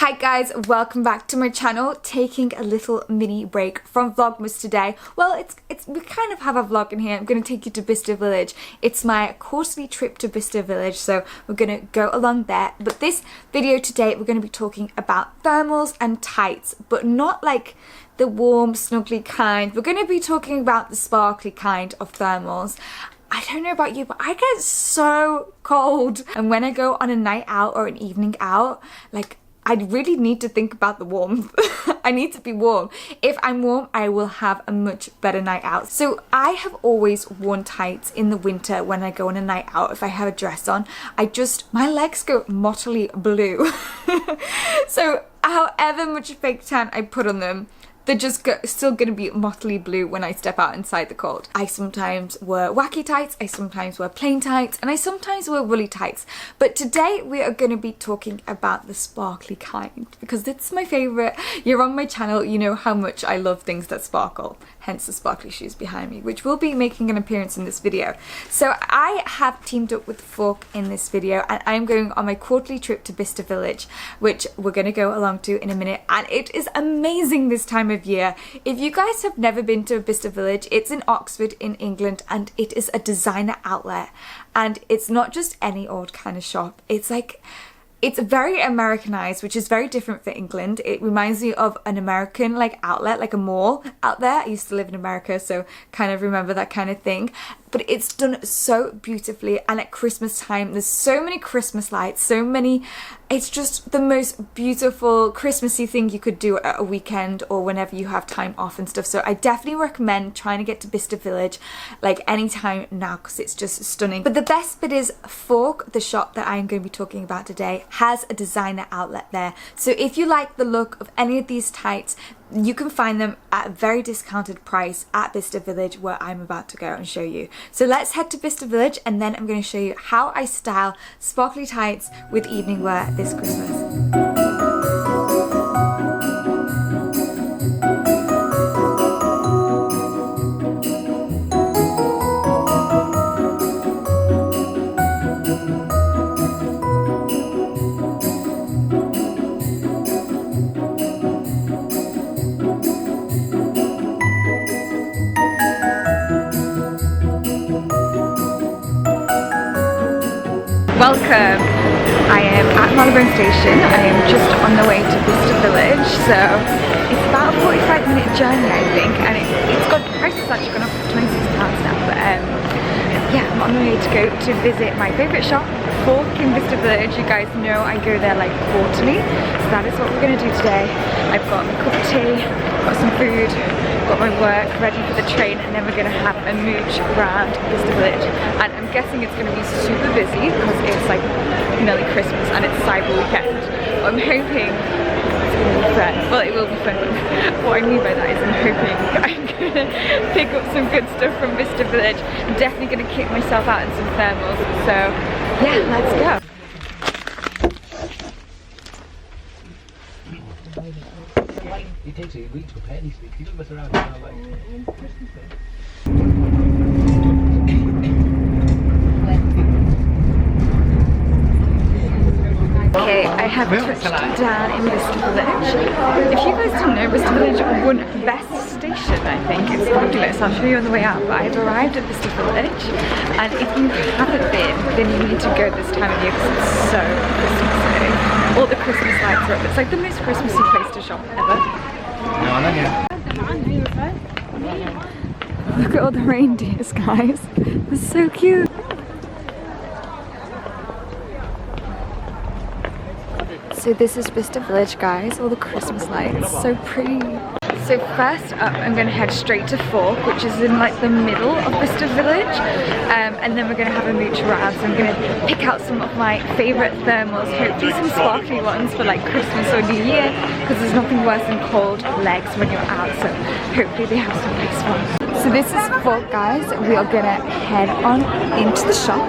Hi guys, welcome back to my channel. Taking a little mini break from Vlogmas today. Well, we kind of have a vlog in here. I'm going to take you to Bicester Village. It's my quarterly trip to Bicester Village, so we're going to go along there. But this video today, we're going to be talking about thermals and tights, but not like the warm, snuggly kind. We're going to be talking about the sparkly kind of thermals. I don't know about you, but I get so cold. And when I go on a night out or an evening out, like, I really need to think about the warmth. I need to be warm. If I'm warm, I will have a much better night out. So I have always worn tights in the winter when I go on a night out. If I have a dress on, my legs go mottily blue. So however much fake tan I put on them, they're just still going to be mottily blue when I step out inside the cold. I sometimes wear wacky tights, I sometimes wear plain tights, and I sometimes wear woolly tights. But today we are going to be talking about the sparkly kind because it's my favourite. You're on my channel, you know how much I love things that sparkle. Hence the sparkly shoes behind me, which will be making an appearance in this video. So I have teamed up with Fork in this video, and I'm going on my quarterly trip to Bicester Village, which we're going to go along to in a minute. And it is amazing this time of year. If you guys have never been to Bicester Village, it's in Oxford in England, and it is a designer outlet. And it's not just any old kind of shop. It's very Americanized, which is very different for England. It reminds me of an American outlet, like a mall out there. I used to live in America, so kind of remember that kind of thing. But it's done so beautifully, and at Christmas time there's so many Christmas lights, it's just the most beautiful Christmassy thing you could do at a weekend or whenever you have time off and stuff. So I definitely recommend trying to get to Bicester Village like anytime now because it's just stunning. But the best bit is Fork, the shop that I'm going to be talking about today, has a designer outlet there. So if you like the look of any of these tights, you can find them at a very discounted price at Bicester Village, where I'm about to go and show you. So let's head to Bicester Village, and then I'm going to show you how I style sparkly tights with evening wear this Christmas. Welcome! I am at Marylebone Station. I am just on the way to Bicester Village, so it's about a 45-minute journey, I think, and it's got prices actually gone up to £26 now, but yeah, I'm on the way to go to visit my favourite shop, Fork in Bicester Village. You guys know I go there like quarterly, so that is what we're going to do today. I've got my cup of tea, got some food, got my work ready for the train, and then we're going to have a mooch around Bicester Village. And I'm guessing it's going to be super busy because it's like nearly Christmas and it's Cyber Weekend. I'm hoping it's going to be fun. Well, it will be fun. What I mean by that is I'm hoping I'm going to pick up some good stuff from Bicester Village. I'm definitely going to kick myself out in some thermals. So yeah, let's go. It takes a week to prepare these things. You don't mess around. Okay, I have touched down in Bicester Village. If you guys don't know, Bicester Village won Best Station, I think. It's fabulous. I'll show you on the way out. But I've arrived at Bicester Village, and if you haven't been, then you need to go this time of year because it's so Christmassy. All the Christmas lights are up. It's like the most Christmassy place to shop ever. Look at all the reindeers, guys. They're so cute. So this is Bicester Village, guys. All the Christmas lights, so pretty. So first up, I'm going to head straight to Fork, which is in like the middle of Bicester Village, and then we're going to have a mooch around. So I'm going to pick out some of my favourite thermals, hopefully some sparkly ones for like Christmas or New Year, because there's nothing worse than cold legs when you're out. So hopefully they have some nice ones. So this is Fork, guys. We are going to head on into the shop.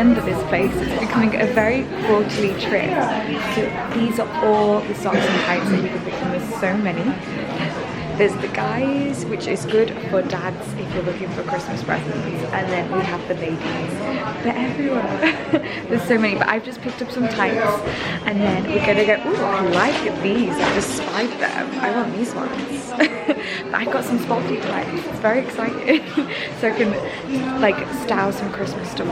trend of this place. It's becoming a very quarterly trip. So these are all the socks and tights that you can pick from. There's so many. There's the guys, which is good for dads if you're looking for Christmas presents, and then we have the ladies. They're everywhere. There's so many, but I've just picked up some tights, and then we're gonna go, ooh, I like these. I just spied them. I want these ones. But I got some sparkly tights. It's very exciting. So I can like style some Christmas stuff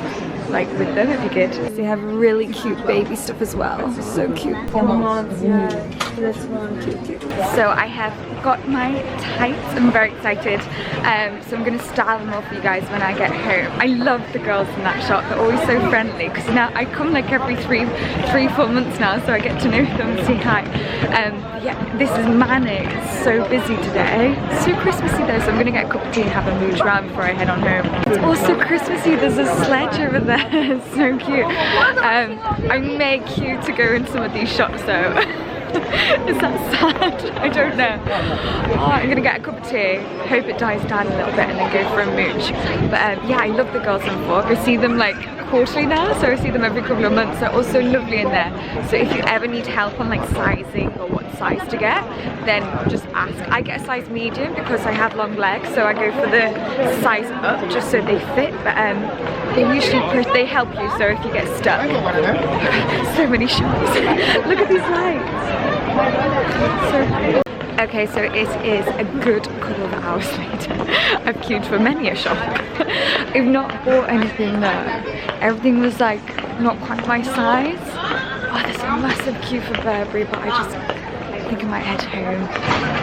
like with them if you could. So they have really cute baby stuff as well. So cute. This one, cute. So I have got my tights. I'm very excited. So I'm gonna style them all for you guys when I get home. I love the girls in that shop. They're always so friendly because now I come like every 3-4 months now, so I get to know them and say hi. Yeah, this is manic. It's so busy today. It's so Christmassy though, so I'm gonna get a cup of tea and have a mooch around before I head on home. It's also Christmassy. There's a sledge over there. It's so cute. I may queue to go in some of these shops though. Is that sad? I don't know. Oh, I'm gonna get a cup of tea, hope it dies down a little bit, and then go for a mooch. But yeah, I love the girls in Fork. I see them like quarterly now, so I see them every couple of months. They're also lovely in there. So if you ever need help on like sizing or what size to get, then just ask. I get a size medium because I have long legs, so I go for the size up just so they fit. But they usually they help you, so if you get stuck. So many shops. Look at these lights. So okay, so it is a good couple of hours later. I've queued for many a shop. I've not bought anything though. Everything was like not quite my size. Oh, there's a massive queue for Burberry, but I think I might head home.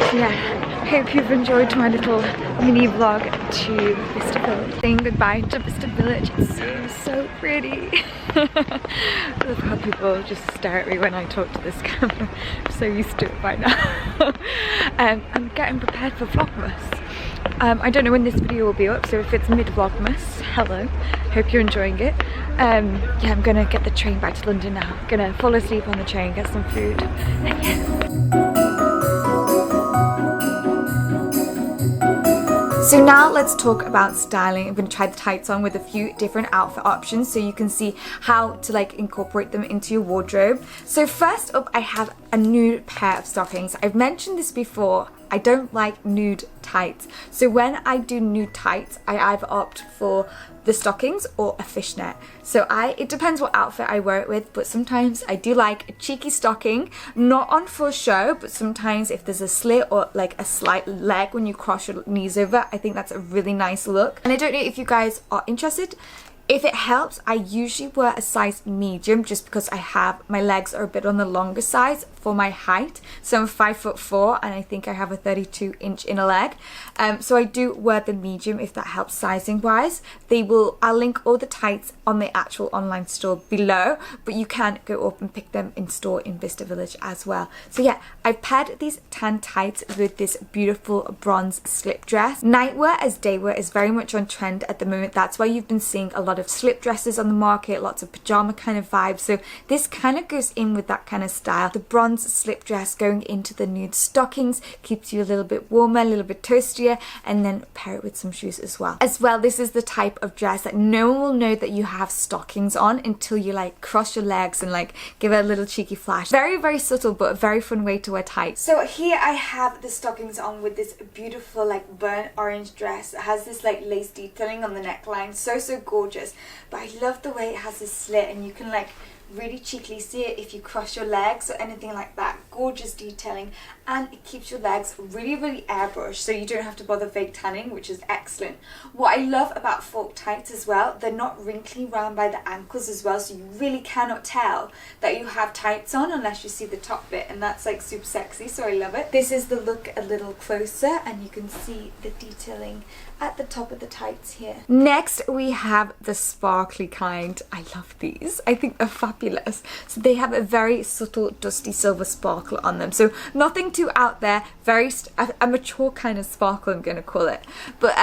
So yeah. Hope you've enjoyed my little mini vlog to Vista Village. Saying goodbye to Vista Village. It's so pretty. I love how people just stare at me when I talk to this camera. I'm so used to it by now. I'm getting prepared for Vlogmas. I don't know when this video will be up, so if it's mid-Vlogmas, hello. Hope you're enjoying it. Yeah, I'm gonna get the train back to London now. Gonna fall asleep on the train, get some food. And yeah. So now let's talk about styling. I'm going to try the tights on with a few different outfit options so you can see how to like incorporate them into your wardrobe. So first up, I have a nude pair of stockings. I've mentioned this before. I don't like nude tights. So when I do nude tights, I either opt for the stockings or a fishnet. So it depends what outfit I wear it with, but sometimes I do like a cheeky stocking, not on full show, but sometimes if there's a slit or like a slight leg when you cross your knees over, I think that's a really nice look. And I don't know if you guys are interested. If it helps, I usually wear a size medium just because my legs are a bit on the longer size for my height. So I'm 5'4" and I think I have a 32-inch inner leg. So I do wear the medium if that helps sizing wise. I'll link all the tights on the actual online store below, but you can go up and pick them in store in Vista Village as well. So yeah, I've paired these tan tights with this beautiful bronze slip dress. Nightwear as daywear is very much on trend at the moment. That's why you've been seeing a lot of slip dresses on the market, lots of pajama kind of vibes. So this kind of goes in with that kind of style. The bronze slip dress going into the nude stockings keeps you a little bit warmer, a little bit toastier, and then pair it with some shoes as well. This is the type of dress that no one will know that you have stockings on until you like cross your legs and like give it a little cheeky flash. Very, very subtle, but a very fun way to wear tights. So here I have the stockings on with this beautiful like burnt orange dress. It has this like lace detailing on the neckline. So gorgeous. But I love the way it has this slit and you can like really cheekily see it if you cross your legs or anything like that. Gorgeous detailing, and it keeps your legs really airbrushed, so you don't have to bother fake tanning, which is excellent. What I love about Fork tights as well, they're not wrinkly round by the ankles as well, so you really cannot tell that you have tights on unless you see the top bit, and that's like super sexy, so I love it. This is the look a little closer, and you can see the detailing at the top of the tights here. Next we have the sparkly kind. I love these. I think they're fabulous. So they have a very subtle dusty silver sparkle sparkle on them. So nothing too out there, very a mature kind of sparkle, I'm gonna call it. But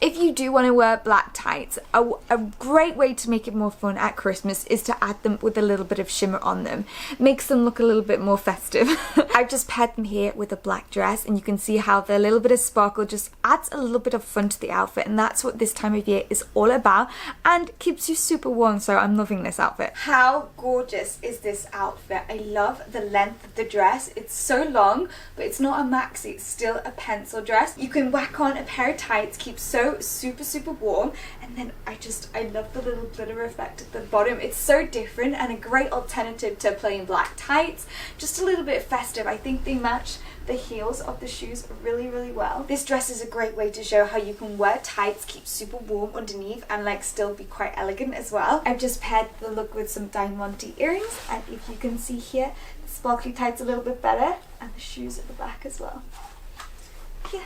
if you do want to wear black tights, a great way to make it more fun at Christmas is to add them with a little bit of shimmer on them. Makes them look a little bit more festive. I've just paired them here with a black dress, and you can see how the little bit of sparkle just adds a little bit of fun to the outfit, and that's what this time of year is all about, and keeps you super warm. So I'm loving this outfit. How gorgeous is this outfit? I love the length of the dress. It's so long, but it's not a maxi, it's still a pencil dress. You can whack on a pair of tights, keep so super warm, and then I love the little glitter effect at the bottom. It's so different and a great alternative to plain black tights. Just a little bit festive. I think they match the heels of the shoes really well. This dress is a great way to show how you can wear tights, keep super warm underneath, and like still be quite elegant as well. I've just paired the look with some diamante earrings, and if you can see here, the sparkly tights a little bit better, and the shoes at the back as well. Yeah.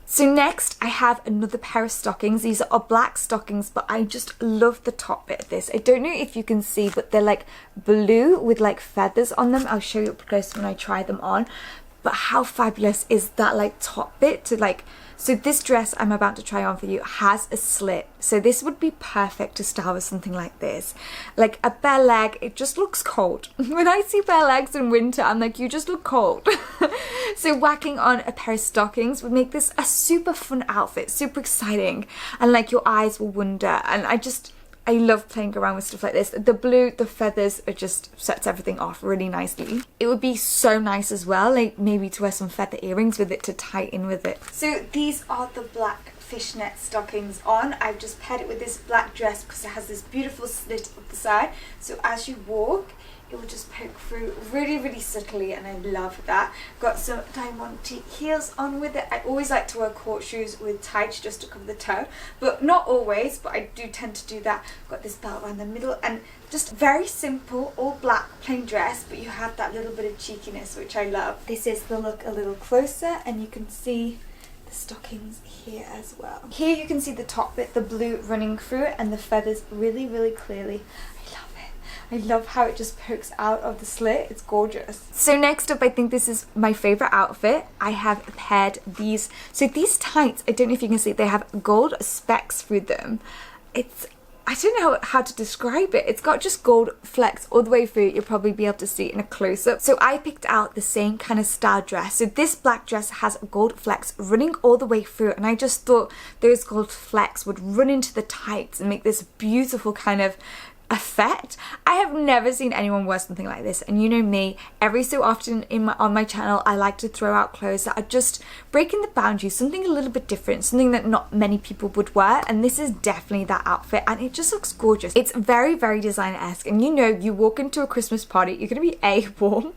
So next I have another pair of stockings. These are black stockings, but I just love the top bit of this. I don't know if you can see, but they're like blue with like feathers on them. I'll show you up close when I try them on. But how fabulous is that like top bit to like, so this dress I'm about to try on for you has a slit. So this would be perfect to style with something like this. Like a bare leg, it just looks cold. When I see bare legs in winter, I'm like, you just look cold. So whacking on a pair of stockings would make this a super fun outfit, super exciting. And like your eyes will wander. And I love playing around with stuff like this. The blue, the feathers, it just sets everything off really nicely. It would be so nice as well, like maybe to wear some feather earrings with it to tie in with it. So these are the black fishnet stockings on. I've just paired it with this black dress because it has this beautiful slit up the side. So as you walk, it will just poke through really subtly, and I love that. Got some diamante heels on with it. I always like to wear court shoes with tights just to cover the toe, but not always, but I do tend to do that. Got this belt around the middle, and just very simple, all black, plain dress, but you have that little bit of cheekiness, which I love. This is the look a little closer, and you can see the stockings here as well. Here you can see the top bit, the blue running through it, and the feathers really clearly. I love how it just pokes out of the slit. It's gorgeous. So next up, I think this is my favorite outfit. I have paired these. So these tights, I don't know if you can see, they have gold specks through them. I don't know how to describe it. It's got just gold flecks all the way through. You'll probably be able to see it in a close-up. So I picked out the same kind of style dress. So this black dress has gold flecks running all the way through, and I just thought those gold flecks would run into the tights and make this beautiful kind of effect. I have never seen anyone wear something like this, and you know me, every so often on my channel I like to throw out clothes that are just breaking the boundaries, something a little bit different, something that not many people would wear, and this is definitely that outfit, and it just looks gorgeous. It's very designer-esque, and you know, you walk into a Christmas party, you're gonna be warm,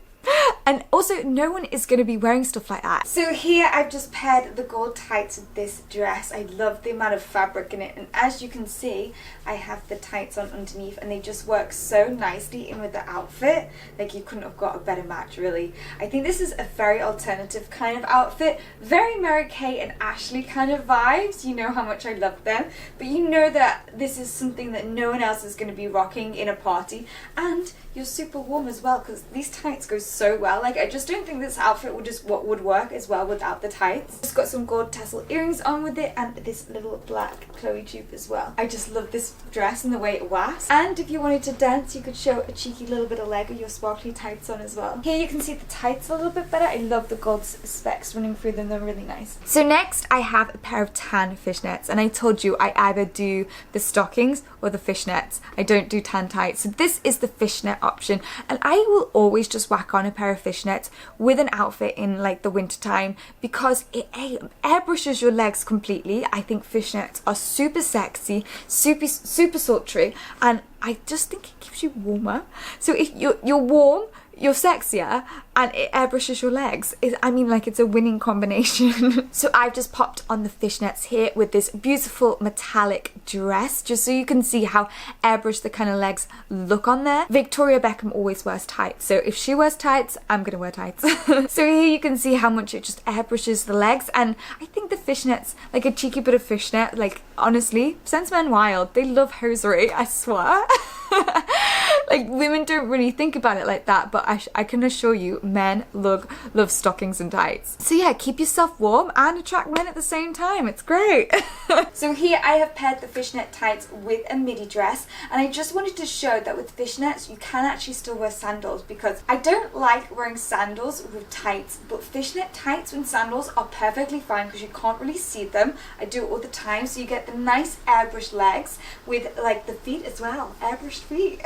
and also no one is going to be wearing stuff like that. So here I've just paired the gold tights with this dress. I love the amount of fabric in it, and as you can see, I have the tights on underneath, and they just work so nicely in with the outfit. Like, you couldn't have got a better match, really. I think this is a very alternative kind of outfit, very Mary-Kate and Ashley kind of vibes. You know how much I love them, but you know that this is something that no one else is going to be rocking in a party, and you're super warm as well because these tights go so well. Like, I just don't think this outfit would work as well without the tights. Just got some gold tassel earrings on with it, and this little black Chloe tube as well. I just love this dress and the way it whacks. And if you wanted to dance, you could show a cheeky little bit of leg with your sparkly tights on as well. Here you can see the tights a little bit better. I love the gold specks running through them. They're really nice. So next I have a pair of tan fishnets, and I told you I either do the stockings or the fishnets. I don't do tan tights. So this is the fishnet option, and I will always just whack on a pair of fishnets with an outfit in like the winter time because it airbrushes your legs completely. I think fishnets are super sexy, super sultry, and I just think it keeps you warmer. So if you're warm, you're sexier, and it airbrushes your legs. I mean, like, it's a winning combination. So I've just popped on the fishnets here with this beautiful metallic dress, just so you can see how airbrushed the kind of legs look on there. Victoria Beckham always wears tights, so if she wears tights, I'm gonna wear tights. So here you can see how much it just airbrushes the legs, and I think the fishnets, like a cheeky bit of fishnet, like, honestly, sends men wild. They love hosiery, I swear. Like, women don't really think about it like that, but I can assure you, men love stockings and tights. So yeah, keep yourself warm and attract men at the same time. It's great. So here I have paired the fishnet tights with a midi dress, and I just wanted to show that with fishnets you can actually still wear sandals, because I don't like wearing sandals with tights, but fishnet tights with sandals are perfectly fine because you can't really see them. I do it all the time, so you get the nice airbrushed legs with like the feet as well, airbrushed feet.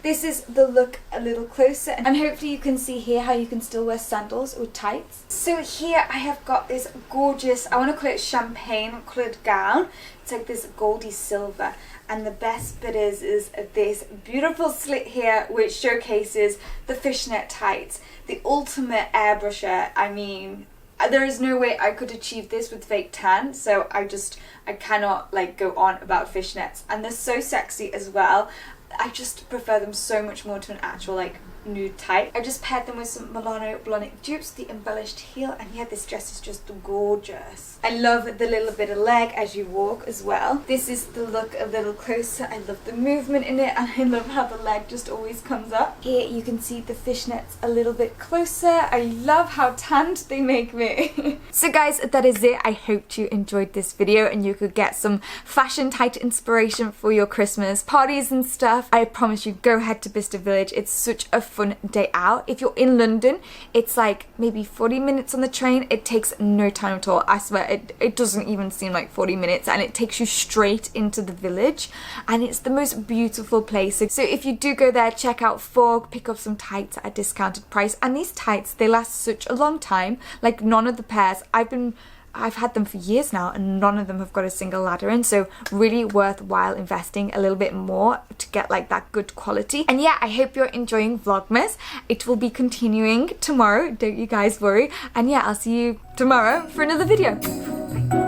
This is the look a little closer, and hopefully you can see here how you can still wear sandals with tights. So here I have got this gorgeous, I want to call it champagne coloured gown. It's like this goldy silver, and the best bit is this beautiful slit here which showcases the fishnet tights, the ultimate airbrusher. I mean, there is no way I could achieve this with fake tan, so I cannot like go on about fishnets, and they're so sexy as well. I just prefer them so much more to an actual like nude tight. I just paired them with some Milano Blahnik dupes, the embellished heel, and yeah, this dress is just gorgeous. I love the little bit of leg as you walk as well. This is the look a little closer. I love the movement in it, and I love how the leg just always comes up. Here you can see the fishnets a little bit closer. I love how tanned they make me. So guys, that is it. I hope you enjoyed this video and you could get some fashion tight inspiration for your Christmas parties and stuff. I promise you, go head to Bicester Village. It's such a fun day out. If you're in London, it's like maybe 40 minutes on the train. It takes no time at all. I swear, it doesn't even seem like 40 minutes, and it takes you straight into the village, and it's the most beautiful place. So if you do go there, check out Fog, pick up some tights at a discounted price, and these tights, they last such a long time. Like, none of the pairs, I've had them for years now, and none of them have got a single ladder in, so really worthwhile investing a little bit more to get like that good quality. And yeah, I hope you're enjoying Vlogmas. It will be continuing tomorrow, don't you guys worry. And yeah, I'll see you tomorrow for another video. Bye.